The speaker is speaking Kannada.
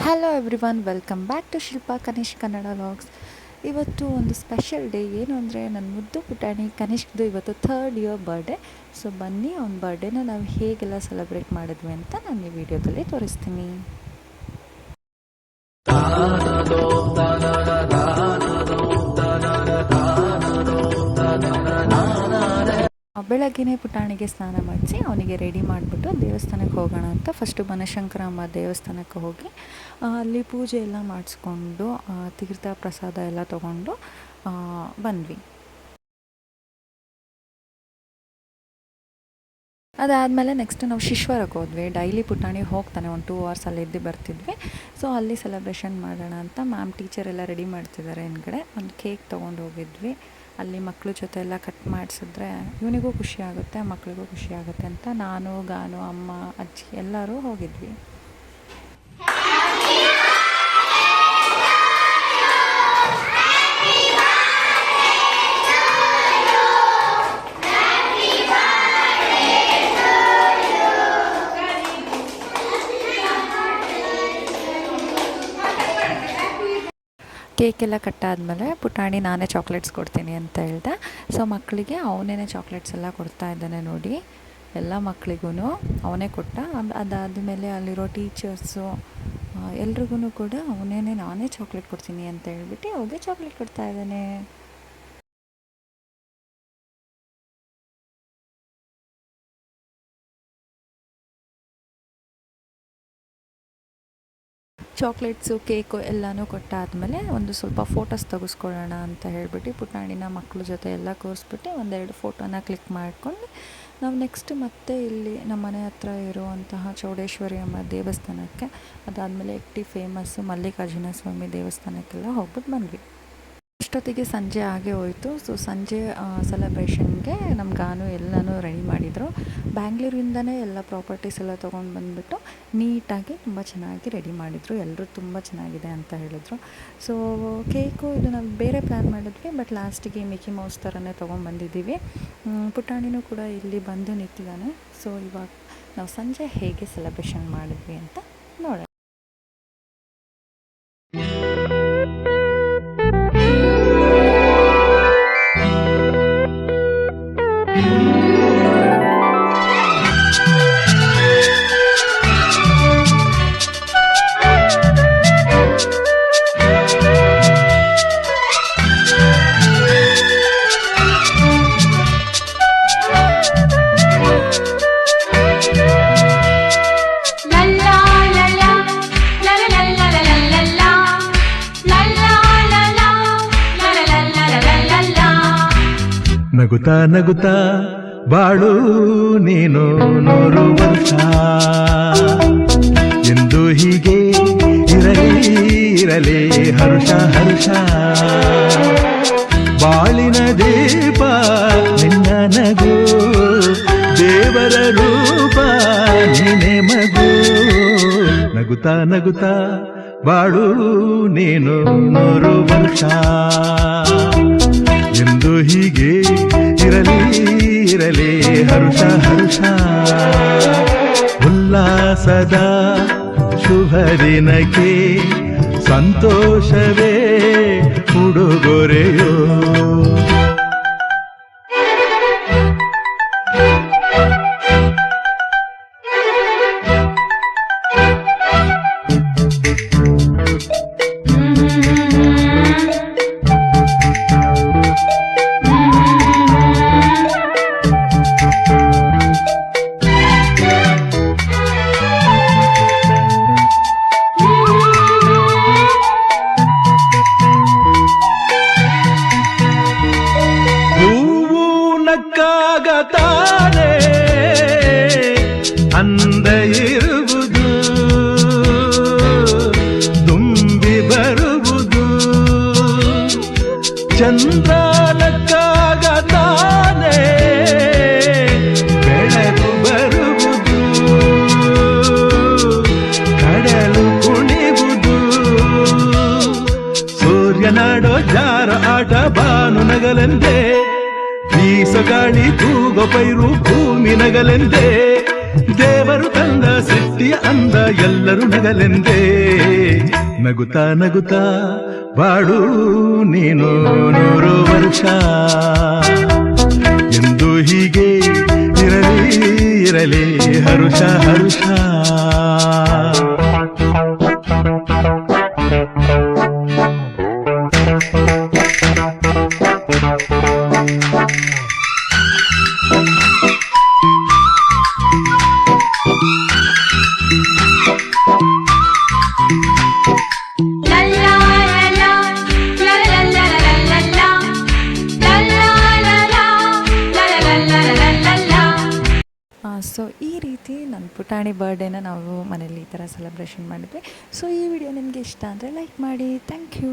Hello everyone, welcome back to Shilpa Kanishk Kannada vlogs. ಇವತ್ತು ಒಂದು ಸ್ಪೆಷಲ್ ಡೇ. ಏನು ಅಂದರೆ ನನ್ನ ಮುದ್ದು ಪುಟಾಣಿ ಕನಿಷ್ಕ್ದು ಇವತ್ತು 3rd ಇಯರ್ ಬರ್ಡೇ. ಸೊ ಬನ್ನಿ ಅವ್ನ ಬರ್ಡೇನ ನಾವು ಹೇಗೆಲ್ಲ ಸೆಲೆಬ್ರೇಟ್ ಮಾಡಿದ್ವಿ ಅಂತ ನಾನು ಈ ವಿಡಿಯೋದಲ್ಲಿ ತೋರಿಸ್ತೀನಿ. ಬೆಳಗ್ಗೆನೇ ಪುಟಾಣಿಗೆ ಸ್ನಾನ ಮಾಡಿಸಿ ಅವನಿಗೆ ರೆಡಿ ಮಾಡಿಬಿಟ್ಟು ದೇವಸ್ಥಾನಕ್ಕೆ ಹೋಗೋಣ ಅಂತ ಫಸ್ಟು ಬನಶಂಕರಮ್ಮ ದೇವಸ್ಥಾನಕ್ಕೆ ಹೋಗಿ ಅಲ್ಲಿ ಪೂಜೆ ಎಲ್ಲ ಮಾಡಿಸ್ಕೊಂಡು ತೀರ್ಥ ಪ್ರಸಾದ ಎಲ್ಲ ತೊಗೊಂಡು ಬಂದ್ವಿ. ಅದಾದಮೇಲೆ ನೆಕ್ಸ್ಟ್ ನಾವು ಶಿಶ್ವರಕ್ಕೆ ಹೋದ್ವಿ. ಡೈಲಿ ಪುಟಾಣಿ ಹೋಗ್ತಾನೆ, ಒಂದು 2 hours ಅಲ್ಲಿ ಇದ್ದು ಬರ್ತಿದ್ವಿ. ಸೊ ಅಲ್ಲಿ ಸೆಲೆಬ್ರೇಷನ್ ಮಾಡೋಣ ಅಂತ ಮ್ಯಾಮ್ ಟೀಚರ್ ಎಲ್ಲ ರೆಡಿ ಮಾಡ್ತಿದ್ದಾರೆ. ಹಿಂದ್ಗಡೆ ಒಂದು ಕೇಕ್ ತೊಗೊಂಡು ಹೋಗಿದ್ವಿ. ಅಲ್ಲಿ ಮಕ್ಕಳ ಜೊತೆ ಎಲ್ಲ ಕಟ್ ಮಾಡಿಸಿದ್ರೆ ಇವನಿಗೂ ಖುಷಿ ಆಗುತ್ತೆ, ಮಕ್ಕಳಿಗೂ ಖುಷಿ ಆಗುತ್ತೆ ಅಂತ ನಾನು, ಗಾನು, ಅಮ್ಮ, ಅಜ್ಜಿ ಎಲ್ಲರೂ ಹೋಗಿದ್ವಿ. ಕೇಕೆಲ್ಲ ಕಟ್ಟಾದಮೇಲೆ ಪುಟಾಣಿ ನಾನೇ ಚಾಕ್ಲೇಟ್ಸ್ ಕೊಡ್ತೀನಿ ಅಂತ ಹೇಳ್ದೆ. ಸೊ ಮಕ್ಕಳಿಗೆ ಅವನೇ ಚಾಕ್ಲೇಟ್ಸ್ ಎಲ್ಲ ಕೊಡ್ತಾ ಇದ್ದಾನೆ ನೋಡಿ. ಎಲ್ಲ ಮಕ್ಕಳಿಗೂ ಅವನೇ ಕೊಟ್ಟ. ಅದಾದಮೇಲೆ ಅಲ್ಲಿರೋ ಟೀಚರ್ಸು ಎಲ್ರಿಗೂ ಕೂಡ ನಾನೇ ಚಾಕ್ಲೇಟ್ ಕೊಡ್ತೀನಿ ಅಂತ ಹೇಳ್ಬಿಟ್ಟು ಅವ್ರಿಗೆ ಚಾಕ್ಲೇಟ್ ಕೊಡ್ತಾ ಇದ್ದಾನೆ. ಚಾಕ್ಲೇಟ್ಸು, ಕೇಕು ಎಲ್ಲನೂ ಕೊಟ್ಟಾದಮೇಲೆ ಒಂದು ಸ್ವಲ್ಪ ಫೋಟೋಸ್ ತೆಗೆಸ್ಕೊಳ್ಳೋಣ ಅಂತ ಹೇಳ್ಬಿಟ್ಟು ಪುಟಾಣಿನ ಮಕ್ಕಳ ಜೊತೆ ಎಲ್ಲ ಕೂರಿಸ್ಬಿಟ್ಟು 1-2 ಫೋಟೋನ ಕ್ಲಿಕ್ ಮಾಡ್ಕೊಂಡು ನಾವು ನೆಕ್ಸ್ಟ್ ಮತ್ತೆ ಇಲ್ಲಿ ನಮ್ಮ ಮನೆ ಹತ್ರ ಇರುವಂತಹ ಚೌಡೇಶ್ವರಿ ಅಮ್ಮ ದೇವಸ್ಥಾನಕ್ಕೆ, ಅದಾದಮೇಲೆ ಎಕ್ಟಿ ಫೇಮಸ್ಸು ಮಲ್ಲಿಕಾರ್ಜುನ ಸ್ವಾಮಿ ದೇವಸ್ಥಾನಕ್ಕೆಲ್ಲ ಹೋಗ್ಬಿಟ್ಟು ಬಂದ್ವಿ. ಅಷ್ಟೊತ್ತಿಗೆ ಸಂಜೆ ಆಗೇ ಹೋಯಿತು. ಸೊ ಸಂಜೆ ಸೆಲೆಬ್ರೇಷನ್ಗೆ ನಮ್ಮ ಗಾನು ಎಲ್ಲನೂ ರೆಡಿ ಮಾಡಿದರು. ಬ್ಯಾಂಗ್ಳೂರಿಂದನೇ ಎಲ್ಲ ಪ್ರಾಪರ್ಟೀಸ್ ಎಲ್ಲ ತೊಗೊಂಡು ಬಂದುಬಿಟ್ಟು ನೀಟಾಗಿ ತುಂಬ ಚೆನ್ನಾಗಿ ರೆಡಿ ಮಾಡಿದರು. ಎಲ್ಲರೂ ತುಂಬ ಚೆನ್ನಾಗಿದೆ ಅಂತ ಹೇಳಿದರು. ಸೊ ಕೇಕು ಇದು ನಾವು ಬೇರೆ ಪ್ಲ್ಯಾನ್ ಮಾಡಿದ್ವಿ, ಬಟ್ ಲಾಸ್ಟಿಗೆ ಮಿಕ್ಕಿ ಮೌಸ್ ಥರನೇ ತೊಗೊಂಡ್ಬಂದಿದ್ದೀವಿ. ಪುಟಾಣಿನೂ ಕೂಡ ಇಲ್ಲಿ ಬಂದು ನಿಂತಿದ್ದಾನೆ. ಸೊ ಇವಾಗ ನಾವು ಸಂಜೆ ಹೇಗೆ ಸೆಲೆಬ್ರೇಷನ್ ಮಾಡಿದ್ವಿ ಅಂತ ನೋಡೋಣ. ನಗುತ್ತಾ ನಗುತ್ತಾ ಬಾಳು ನೀನು 100 ವರ್ಷ ಎಂದು ಹೀಗೆ ಇರಲಿ ಹರುಷ ಹರುಷ. ಬಾಳಿನ ದೀಪ ನಿನ್ನ ನಗು, ದೇವರ ರೂಪ ನೀನೆ ಮಗು. ನಗುತ್ತಾ ನಗುತ್ತಾ ಬಾಳು ನೀನು 100 ವರ್ಷ ಎಂದು ಹೀಗೆ ಇರಲಿ ಹರುಷ ಹರುಷ. ಉಲ್ಲಾಸದ ಶುಭ ದಿನಕ್ಕೆ ಸಂತೋಷವೇ ಉಡುಗೊರೆಯೋ. ತಾನೆ ಅಂದ ಇರುವುದು, ತುಂಬಿ ಬರುವುದು. ಚಂದ್ರನಕ್ಕಾಗ ತಾನೆ ಬೆಳಕು ಬರುವುದು, ಕಡಲು ಕುಣಿವುದು. ಸೂರ್ಯನಾಡೋ ಜಾರ ಆಟ ಬಾನು ನಗಲೆಂದೇ, ಬೀಸಗಾಳಿ ತೂಗೋ ಪೈರು ಭೂಮಿ ನಗಲೆಂದೇ. ದೇವರು ತಂದ ಸೃಷ್ಟಿಯ ಅಂದ ಎಲ್ಲರೂ ನಗಲೆಂದೇ. ನಗುತ್ತಾ ನಗುತ್ತಾ ಬಾಳು ನೀನು 100 ವರ್ಷ ಎಂದು ಹೀಗೆ ಇರಲಿ ಇರಲಿ ಹರುಷ ಹರುಷ. ಸೊ ಈ ರೀತಿ ನನ್ನ ಪುಟಾಣಿ ಬರ್ಡೇನ ನಾವು ಮನೇಲಿ ಈ ಥರ ಸೆಲೆಬ್ರೇಷನ್ ಮಾಡಿದ್ವಿ. ಸೊ ಈ ವಿಡಿಯೋ ನಿಮಗೆ ಇಷ್ಟ ಅಂದರೆ ಲೈಕ್ ಮಾಡಿ. Thank you.